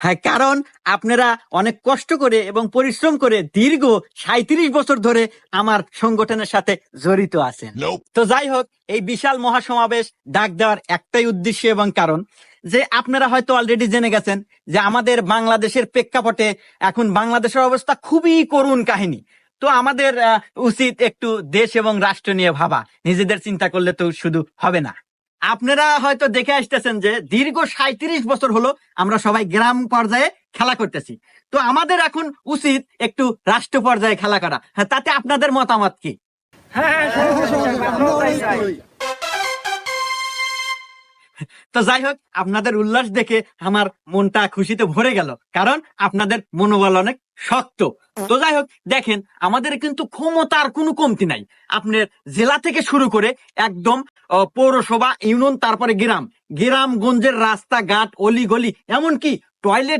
হ্যাঁ, কারণ আপনারা অনেক কষ্ট করে এবং পরিশ্রম করে দীর্ঘ 37 বছর ধরে আমার সংগঠনের সাথে জড়িত আছেন। তো যাই হোক, এই বিশাল মহাসমাবেশ ডাক দেওয়ার একটাই উদ্দেশ্য এবং কারণ যে আপনারা হয়তো অলরেডি জেনে গেছেন যে আমাদের বাংলাদেশের প্রেক্ষাপটে এখন বাংলাদেশের অবস্থা খুবই করুণ কাহিনী। তো আমাদের উচিত একটু দেশ এবং রাষ্ট্র নিয়ে ভাবা, নিজেদের চিন্তা করলে তো শুধু হবে না। আপনারা হয়তো দেখে আসতেছেন যে দীর্ঘ 37 বছর হলো আমরা সবাই গ্রাম পর্যায়ে খেলা করতেছি। তো আমাদের এখন উচিত একটু রাষ্ট্র পর্যায়ে খেলা করা। হ্যাঁ, তাতে আপনাদের মতামত কি? তো যাই হোক, আপনাদের উল্লাস দেখে আমার মনটা খুশিতে ভরে গেল, কারণ আপনাদের মনোবল অনেক শক্ত। তো যাই হোক, দেখেন আমাদের কিন্তু ক্ষমতার কোনো কমতি নাই। আপনার জেলা থেকে শুরু করে একদম পৌরসভা, ইউনিয়ন, তারপরে গ্রাম, গ্রামগঞ্জের রাস্তাঘাট, অলিগলি, এমনকি টয়লেট